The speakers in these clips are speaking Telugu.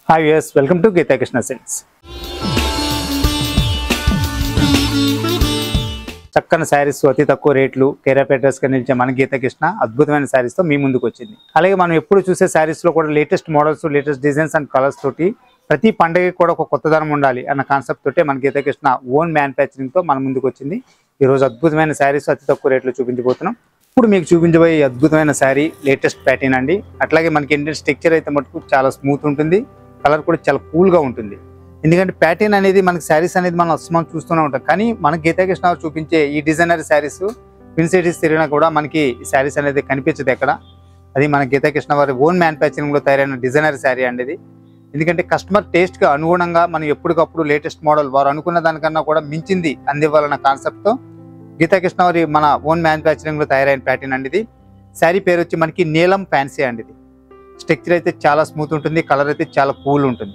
Hi viewers, welcome to Geeta Krishna Silks. చక్కని శారీస్ అతి తక్కువ రేట్లు కేరాపేటర్స్ గా నిలిచే మన గీతా కృష్ణ అద్భుతమైన శారీస్ తో మీ ముందుకు వచ్చింది. అలాగే మనం ఎప్పుడు చూసే శారీస్ లో కూడా latest models, latest designs and colours తోటి ప్రతి పండుగకి కూడా ఒక కొత్తదనం ఉండాలి అన్న కాన్సెప్ట్ తోటే మన గీతా కృష్ణ ఓన్ మ్యానుఫ్యాక్చరింగ్ తో మన ముందుకు వచ్చింది. ఈ రోజు అద్భుతమైన శారీస్ అతి తక్కువ రేట్లో చూపించబోతున్నాం. ఇప్పుడు మీకు చూపించబోయే అద్భుతమైన శారీ లేటెస్ట్ ప్యాటర్న్ అండి. అట్లాగే మనకి ఏంటంటే స్ట్రక్చర్ అయితే మటుకు చాలా స్మూత్ ఉంటుంది, కలర్ కూడా చాలా కూల్ గా ఉంటుంది. ఎందుకంటే ప్యాటర్న్ అనేది మనకి శారీస్ అనేది మనం అస్మాన్ చూస్తూనే ఉంటాం, కానీ మన గీతా కృష్ణ చూపించే ఈ డిజైనర్ శారీస్ పిన్ సిటీస్ తిరిగినా కూడా మనకి శారీస్ అనేది కనిపించదు ఎక్కడ. అది మన గీతా కృష్ణ వారి ఓన్ మ్యానుఫ్యాక్చరింగ్ లో తయారైన డిజైనర్ శారీ అండి ఇది. ఎందుకంటే కస్టమర్ టేస్ట్ కి అనుగుణంగా మనం ఎప్పటికప్పుడు లేటెస్ట్ మోడల్ వారు అనుకున్న దానికన్నా కూడా మించింది అందివ్వాలన్న కాన్సెప్ట్ తో గీతా కృష్ణ వారి మన ఓన్ మ్యానుఫ్యాక్చరింగ్ లో తయారైన ప్యాటర్న్ అండి ఇది. శారీ పేరు వచ్చి మనకి నీలం ఫ్యాన్సీ అండి ఇది. స్ట్రక్చర్ అయితే చాలా స్మూత్ ఉంటుంది, కలర్ అయితే చాలా కూల్ ఉంటుంది,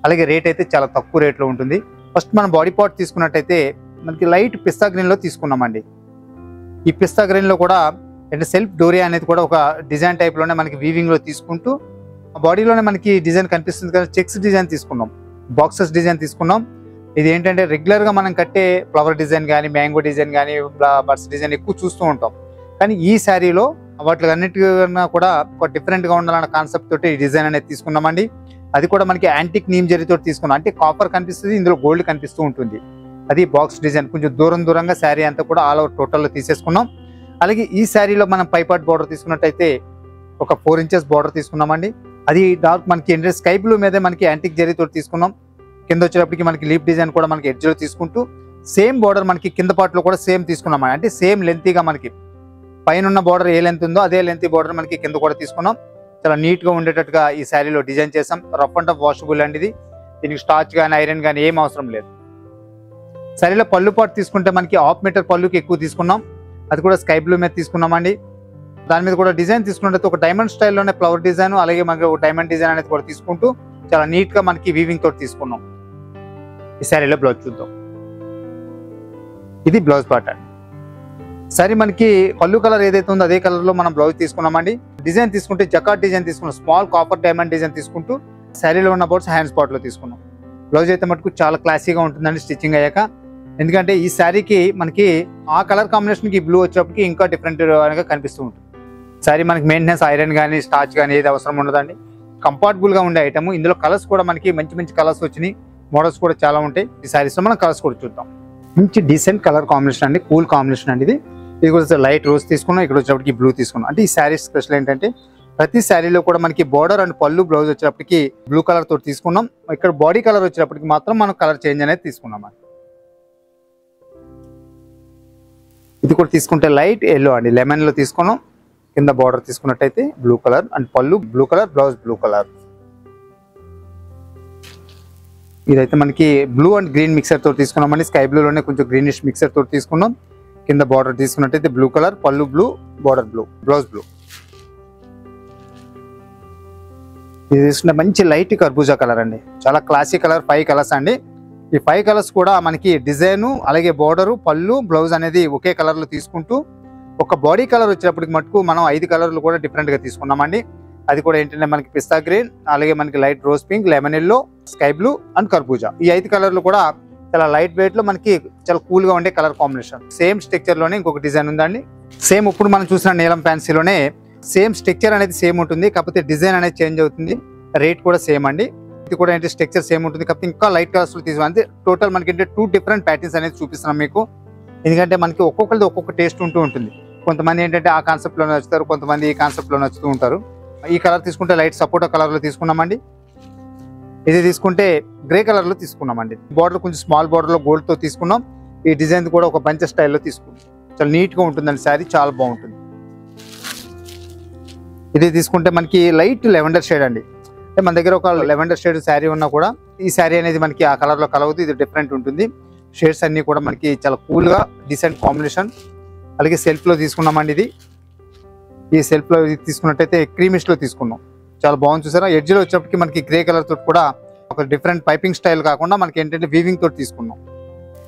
అలాగే రేట్ అయితే చాలా తక్కువ రేట్లో ఉంటుంది. ఫస్ట్ మనం బాడీ పార్ట్ తీసుకున్నట్టయితే మనకి లైట్ పిస్తా గ్రీన్ లో తీసుకున్నామండి. ఈ పిస్తా గ్రీన్ లో కూడా అంటే సెల్ఫ్ డోరియా అనేది కూడా ఒక డిజైన్ టైప్ లోనే మనకి వీవింగ్ లో తీసుకుంటూ బాడీలోనే మనకి డిజైన్ కనిపిస్తుంది కదా, చెక్స్ డిజైన్ తీసుకున్నాం, బాక్సెస్ డిజైన్ తీసుకున్నాం. ఇది ఏంటంటే రెగ్యులర్ గా మనం కట్టే ఫ్లవర్ డిజైన్ కానీ, మ్యాంగో డిజైన్ కానీ, బర్డ్స్ డిజైన్ ఎక్కువ చూస్తూ ఉంటాం. కానీ ఈ శారీలో వాటి అన్నిటికన్నా కూడా ఒక డిఫరెంట్ గా ఉండాలన్న కాన్సెప్ట్ తోటి ఈ డిజైన్ అనేది తీసుకున్నామండి. అది కూడా మనకి యాంటిక్ నీమ్ జరీతో తీసుకున్నాం. అంటే కాపర్ కనిపిస్తుంది, ఇందులో గోల్డ్ కనిపిస్తూ ఉంటుంది. అది బాక్స్ డిజైన్ కొంచెం దూరంగా శారీ అంతా కూడా ఆల్ ఓవర్ టోటల్ లో తీసేసుకున్నాం. అలాగే ఈ శారీలో మనం పైపాట్ బార్డర్ తీసుకున్నట్టయితే ఒక 4 inches బార్డర్ తీసుకున్నామండి. అది డార్క్ మనకి ఏంటంటే స్కై బ్లూ మీద మనకి యాంటిక్ జరీతో తీసుకున్నాం. కింద వచ్చేటప్పటికి మనకి లీప్ డిజైన్ కూడా మనకి ఎడ్జ్ లో తీసుకుంటూ సేమ్ బార్డర్ మనకి కింద పార్ట్ లో కూడా సేమ్ తీసుకున్నాం. అంటే సేమ్ లెంతీగా మనకి పైన ఉన్న బార్డర్ ఏ లెంత్ ఉందో అదే లెంత్ బార్డర్ మనకి కింద కూడా తీసుకున్నాం. చాలా నీట్ గా ఉండేటట్టుగా ఈ శారీలో డిజైన్ చేసాం. రఫ్ అండ్ టఫ్ వాషబుల్ అండి ఇది. దీనికి స్టార్చ్ కానీ ఐరన్ కానీ ఏం అవసరం లేదు. శారీలో పళ్ళు పాటు తీసుకుంటే మనకి 1/2 meter పళ్ళుకి ఎక్కువ తీసుకున్నాం. అది కూడా స్కై బ్లూ మీద తీసుకున్నామండి. దాని మీద కూడా డిజైన్ తీసుకున్నట్టు ఒక డైమండ్ స్టైల్లోనే ఫ్లవర్ డిజైన్, అలాగే మనకి ఒక డైమండ్ డిజైన్ అనేది కూడా తీసుకుంటూ చాలా నీట్ గా మనకి వీవింగ్ తోటి తీసుకున్నాం. ఈ శారీలో బ్లౌజ్ చూద్దాం. ఇది బ్లౌజ్ పార్ట్ అండి. సరే మనకి పళ్ళు కలర్ ఏదైతే ఉందో అదే కలర్ లో మనం బ్లౌజ్ తీసుకున్నామండి. డిజైన్ తీసుకుంటే జకాట్ డిజైన్ తీసుకున్నాం, స్మాల్ కాపర్ డైమండ్ డిజైన్ తీసుకుంటూ శారీలో ఉన్న బోర్డ్స్ హ్యాండ్ స్పాట్ లో తీసుకున్నాం. బ్లౌజ్ అయితే మటుకు చాలా క్లాసీగా ఉంటుందండి స్టిచ్చింగ్ అయ్యాక. ఎందుకంటే ఈ శారీకి మనకి ఆ కలర్ కాంబినేషన్ కి బ్లూ వచ్చేటప్పటికి ఇంకా డిఫరెంట్ గా కనిపిస్తూ ఉంటుంది. శారీ మనకి మెయింటెనెన్స్ ఐరన్ కానీ స్టార్చ్ కానీ ఏది అవసరం ఉండదండి. కంఫర్టబుల్ గా ఉండే ఐటమ్. ఇందులో కలర్స్ కూడా మనకి మంచి కలర్స్ వచ్చినాయి, మోడల్స్ కూడా చాలా ఉంటాయి. ఈ శారీస్ లో మనం కలర్స్ కూడా చూద్దాం. మంచి డీసెంట్ కలర్ కాంబినేషన్ అండి, కూల్ కాంబినేషన్ అండి ఇది. ఇది కూడా లైట్ రోజ్ తీసుకున్నాం, ఇక్కడ వచ్చేటప్పటికి బ్లూ తీసుకున్నాం. అంటే ఈ శారీ స్పెషల్ ఏంటంటే ప్రతి శారీలో కూడా మనకి బోర్డర్ అండ్ పళ్ళు బ్లౌజ్ వచ్చేటప్పటికి బ్లూ కలర్ తోటి తీసుకున్నాం. ఇక్కడ బాడీ కలర్ వచ్చేటప్పటికి మాత్రం మనం కలర్ చేంజ్ అనేది తీసుకున్నాం. ఇది కూడా తీసుకుంటే లైట్ ఎల్లో అండి, లెమన్ లో తీసుకున్నాం. కింద బార్డర్ తీసుకున్నట్టయితే బ్లూ కలర్ అండ్ పళ్ళు blue colour, blouse blue colour. ఇదైతే మనకి బ్లూ అండ్ గ్రీన్ మిక్సర్ తోటి తీసుకున్నామండి. స్కై బ్లూలోనే కొంచెం గ్రీనిష్ మిక్సర్ తోటి తీసుకున్నాం. కింద బార్డర్ తీసుకున్నట్టయితే బ్లూ కలర్, పళ్ళు blue, border blue, blouse blue. ఇది తీసుకున్న మంచి లైట్ కర్బూజా కలర్ అండి, చాలా క్లాసిక్ కలర్. 5 కలర్స్ అండి. ఈ 5 కలర్స్ కూడా మనకి డిజైన్, అలాగే బార్డరు, పళ్ళు, బ్లౌజ్ అనేది ఒకే కలర్ లో తీసుకుంటూ ఒక బాడీ కలర్ వచ్చేటప్పటికి మటుకు మనం 5 కలర్లు కూడా డిఫరెంట్ గా తీసుకున్నామండి. అది కూడా ఏంటంటే మనకి పిస్తా గ్రీన్, అలాగే మనకి light rose pink, lemon yellow, sky blue and కర్బూజా. ఈ 5 కలర్లు కూడా చాలా లైట్ వెయిట్ లో మనకి చాలా కూల్ గా ఉండే కలర్ కాంబినేషన్. సేమ్ స్ట్రక్చర్ లోనే ఇంకొక డిజైన్ ఉందండి. సేమ్ ఇప్పుడు మనం చూసిన నీలం ఫ్యాన్సీలోనే సేమ్ స్ట్రక్చర్ అనేది సేమ్ ఉంటుంది, కాకపోతే డిజైన్ అనేది చేంజ్ అవుతుంది. రేట్ కూడా సేమ్ అండి. ఇది కూడా ఏంటి స్ట్రక్చర్ సేమ్ ఉంటుంది, కాకపోతే ఇంకా లైట్ కలర్స్ లో తీసుకుంటే టోటల్ మనకి ఏంటంటే 2 different ప్యాటర్న్స్ అనేది చూపిస్తున్నాం మీకు. ఎందుకంటే మనకి ఒక్కొక్కరిది ఒక్కొక్క టేస్ట్ ఉంటుంది. కొంతమంది ఏంటంటే ఆ కాన్సెప్ట్ లో నచ్చుతారు, కొంతమంది ఈ కాన్సెప్ట్ లో నచ్చుతూ ఉంటారు. ఈ కలర్ తీసుకుంటే లైట్ సపోటా కలర్ లో తీసుకున్నామండి. ఇది తీసుకుంటే గ్రే కలర్ లో తీసుకున్నామండి. బార్డర్ కొంచెం స్మాల్ బార్డర్ లో గోల్డ్ తో తీసుకున్నాం. ఈ డిజైన్ కూడా ఒక బంచ్ స్టైల్లో తీసుకున్నాం. చాలా నీట్ గా ఉంటుందండి శారీ, చాలా బాగుంటుంది. ఇది తీసుకుంటే మనకి లైట్ లెవెండర్ షేడ్ అండి. అంటే మన దగ్గర ఒక లెవెండర్ షేడ్ శారీ ఉన్నా కూడా ఈ శారీ అనేది మనకి ఆ కలర్ లో కలవదు, ఇది డిఫరెంట్ ఉంటుంది. షేడ్స్ అన్ని కూడా మనకి చాలా కూల్ గా డీసెంట్ కాంబినేషన్. అలాగే సెల్ఫ్ లో తీసుకున్నామండి. ఇది ఈ సెల్ఫ్ లో తీసుకున్నట్టయితే క్రీమిష్ లో తీసుకున్నాం, చాలా బాగుంది. చూసారా ఎడ్జ్ లో వచ్చేప్పటికి మనకి గ్రే కలర్ తోటి కూడా ఒక డిఫరెంట్ పైపింగ్ స్టైల్ కాకుండా మనకి ఏంటంటే వీవింగ్ తోటి తీసుకున్నాం.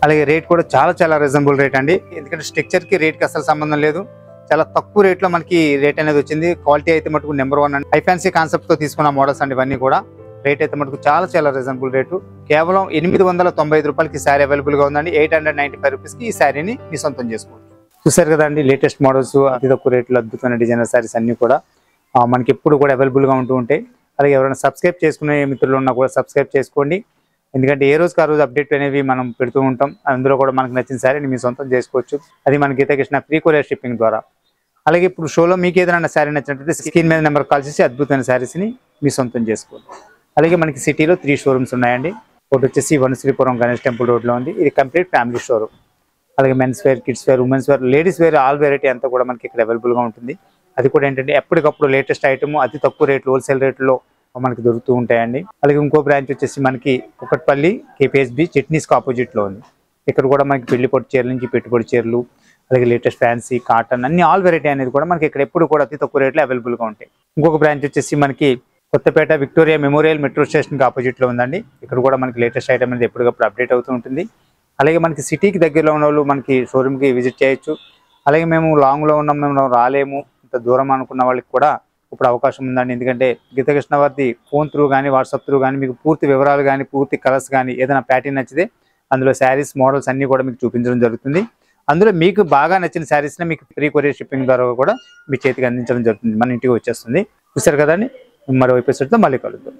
అలాగే రేట్ కూడా చాలా రీజనబుల్ రేట్ అండి. ఎందుకంటే స్ట్రక్చర్ కి రేట్ కి అసలు సంబంధం లేదు. చాలా తక్కువ రేట్లో మనకి రేట్ అనేది వచ్చింది. క్వాలిటీ అయితే మటుకు నెంబర్ 1 అండి. హై ఫ్యాన్సీ కాన్సెప్ట్ తో తీసుకున్న మోడల్స్ అండి ఇవన్నీ కూడా. రేట్ అయితే మనకు చాలా రీజనబుల్ రేటు. కేవలం 895 రూపాయలకి ఈ శారీ అవైలబుల్ గా ఉందండి. 895 రూపీస్ కి ఈ శారీని మీ సొంతం చేసుకోవచ్చు. చూసారు కదండి, లేటెస్ట్ మోడల్స్, అతి తక్కువ రేట్లో అద్భుతమైన డిజైనర్ శారీస్ అన్ని కూడా మనకి ఎప్పుడు కూడా అవైలబుల్ గా ఉంటూ ఉంటాయి. అలాగే ఎవరైనా సబ్స్క్రైబ్ చేసుకునే మిత్రులు ఉన్నా కూడా సబ్స్క్రైబ్ చేసుకోండి. ఎందుకంటే ఏ రోజుకి ఆ రోజు అప్డేట్ అనేవి మనం పెడుతూ ఉంటాం. అందులో కూడా మనకు నచ్చిన శారీని మీ సొంతం చేసుకోవచ్చు. అది మన Geeta Krishna free courier shipping ద్వారా. అలాగే ఇప్పుడు షోలో మీకు ఏదైనా శారీ నచ్చినట్లయితే స్క్రీన్ మీద నెంబర్ కాల్ చేసి అద్భుతమైన శారీస్ని మీ సొంతం చేసుకోండి. అలాగే మనకి సిటీలో 3 షోరూమ్స్ ఉన్నాయండి. ఒకటి వచ్చేసి వనశ్రీపురం గణేష్ టెంపుల్ రోడ్లో ఉంది. ఇది కంప్లీట్ ఫ్యామిలీ షోరూమ్. అలాగే men's wear, kids wear, women's wear, ladies wear all variety అంతా కూడా మనకి ఇక్కడ అవైలబుల్గా ఉంటుంది. అది కూడా ఏంటంటే ఎప్పటికప్పుడు లేటెస్ట్ ఐటమ్ అతి తక్కువ రేట్లు, హోల్సేల్ రేట్లో మనకి దొరుకుతూ ఉంటాయండి. అలాగే ఇంకో బ్రాంచ్ వచ్చేసి మనకి కుకట్పల్లి KPHB చట్నీస్కి ఆపోజిట్లో ఉంది. ఇక్కడ కూడా మనకి పెళ్లి పొట్టు చీరల నుంచి పెట్టుబడి చీరలు, అలాగే లేటెస్ట్ ఫ్యాన్సీ, కాటన్ అన్ని ఆల్ వెరైటీ అనేది కూడా మనకి ఇక్కడ ఎప్పుడు కూడా అతి తక్కువ రేట్లో అవైలబుల్గా ఉంటాయి. ఇంకొక బ్రాంచ్ వచ్చేసి మనకి కొత్తపేట విక్టోరియా మెమోరియల్ మెట్రో స్టేషన్కి ఆపోజిట్లో ఉందండి. ఇక్కడ కూడా మనకి లేటెస్ట్ ఐటమ్ అనేది ఎప్పటికప్పుడు అప్డేట్ అవుతూ ఉంటుంది. అలాగే మనకి సిటీకి దగ్గరలో ఉన్న వాళ్ళు మనకి షోరూమ్కి విజిట్ చేయొచ్చు. అలాగే మేము లాంగ్లో ఉన్నాం, మేము రాలేము, ఇంత దూరం అనుకున్న వాళ్ళకి కూడా ఇప్పుడు అవకాశం ఉందండి. ఎందుకంటే గీతా కృష్ణ వారిది ఫోన్ త్రూ కానీ వాట్సాప్ త్రూ కానీ మీకు పూర్తి వివరాలు కానీ పూర్తి కలర్స్ కానీ ఏదైనా ప్యాటర్న్ నచ్చితే అందులో శారీస్ మోడల్స్ అన్నీ కూడా మీకు చూపించడం జరుగుతుంది. అందులో మీకు బాగా నచ్చిన శారీస్ని మీకు ఫ్రీ కొరియర్ షిప్పింగ్ ద్వారా కూడా మీ చేతికి అందించడం జరుగుతుంది. మన ఇంటికి వచ్చేస్తుంది. చూసారు కదండి, మరో ఎపిసోడ్తో మళ్ళీ కలుద్దాం.